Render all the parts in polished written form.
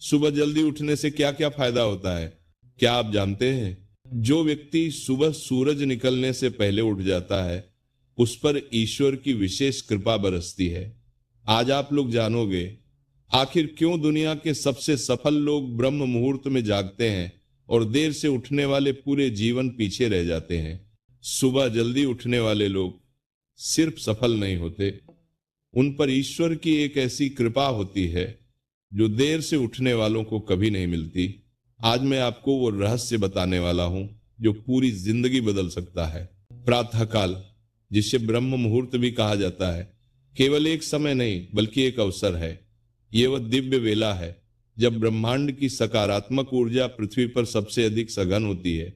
सुबह जल्दी उठने से क्या क्या फायदा होता है, क्या आप जानते हैं? जो व्यक्ति सुबह सूरज निकलने से पहले उठ जाता है, उस पर ईश्वर की विशेष कृपा बरसती है। आज आप लोग जानोगे आखिर क्यों दुनिया के सबसे सफल लोग ब्रह्म मुहूर्त में जागते हैं और देर से उठने वाले पूरे जीवन पीछे रह जाते हैं। सुबह जल्दी उठने वाले लोग सिर्फ सफल नहीं होते, उन पर ईश्वर की एक ऐसी कृपा होती है जो देर से उठने वालों को कभी नहीं मिलती। आज मैं आपको वो रहस्य बताने वाला हूं जो पूरी जिंदगी बदल सकता है। प्रातःकाल, जिसे ब्रह्म मुहूर्त भी कहा जाता है, केवल एक समय नहीं बल्कि एक अवसर है। ये वह दिव्य वेला है जब ब्रह्मांड की सकारात्मक ऊर्जा पृथ्वी पर सबसे अधिक सघन होती है।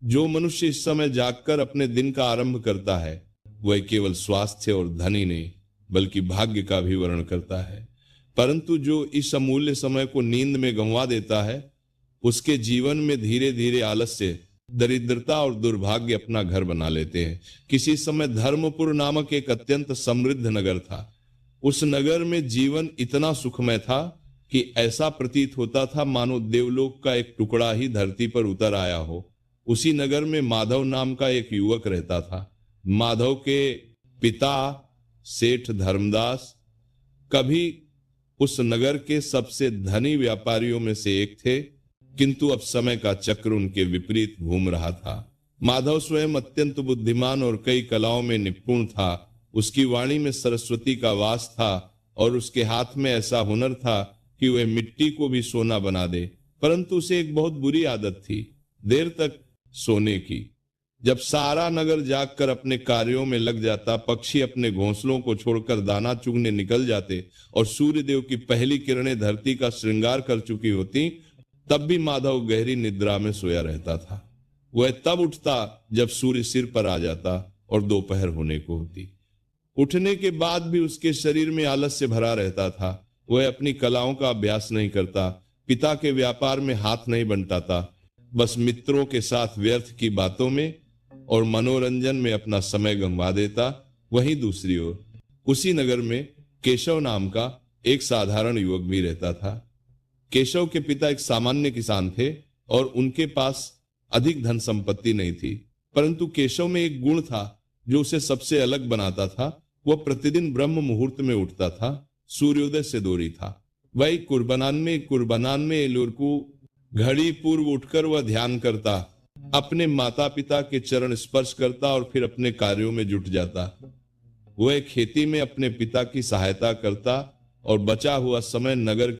जो मनुष्य इस समय जागकर अपने दिन का आरंभ करता है, वह केवल स्वास्थ्य और धन ही नहीं बल्कि भाग्य का भी वर्ण करता है। परंतु जो इस अमूल्य समय को नींद में गंवा देता है, उसके जीवन में धीरे धीरे आलस्य, दरिद्रता और दुर्भाग्य अपना घर बना लेते हैं। किसी समय धर्मपुर नामक एक अत्यंत समृद्ध नगर था। उस नगर में जीवन इतना सुखमय था कि ऐसा प्रतीत होता था मानो देवलोक का एक टुकड़ा ही धरती पर उतर आया हो। उसी नगर में माधव नाम का एक युवक रहता था। माधव के पिता सेठ धर्मदास कभी उस नगर के सबसे धनी व्यापारियों में से एक थे, किंतु अब समय का चक्र उनके विपरीत घूम रहा था। माधव स्वयं अत्यंत बुद्धिमान और कई कलाओं में निपुण था। उसकी वाणी में सरस्वती का वास था और उसके हाथ में ऐसा हुनर था कि वह मिट्टी को भी सोना बना दे। परंतु उसे एक बहुत बुरी आदत थी, देर तक सोने की। जब सारा नगर जागकर अपने कार्यों में लग जाता, पक्षी अपने घोंसलों को छोड़कर दाना चुगने निकल जाते और सूर्यदेव की पहली किरणें धरती का श्रृंगार कर चुकी होती, तब भी माधव गहरी निद्रा में सोया रहता था। वह तब उठता जब सूर्य सिर पर आ जाता और दोपहर होने को होती। उठने के बाद भी उसके शरीर में आलस्य भरा रहता था। वह अपनी कलाओं का अभ्यास नहीं करता, पिता के व्यापार में हाथ नहीं बंटाता, बस मित्रों के साथ व्यर्थ की बातों में और मनोरंजन में अपना समय गंवा देता। वहीं दूसरी ओर उसी नगर में केशव नाम का एक साधारण युवक भी रहता था। केशव के पिता एक सामान्य किसान थे और उनके पास अधिक धन संपत्ति नहीं थी, परंतु केशव में एक गुण था जो उसे सबसे अलग बनाता था। वह प्रतिदिन ब्रह्म मुहूर्त में उठता था, सूर्योदय से दूरी था। वही कुर्बानान में लुरकू घड़ी पूर्व उठकर वह ध्यान करता, अपने माता पिता के चरण स्पर्श करता और फिर अपने कार्यों में जुट जाता। वह खेती में अपने पिता की सहायता करता और बचा हुआ समय नगर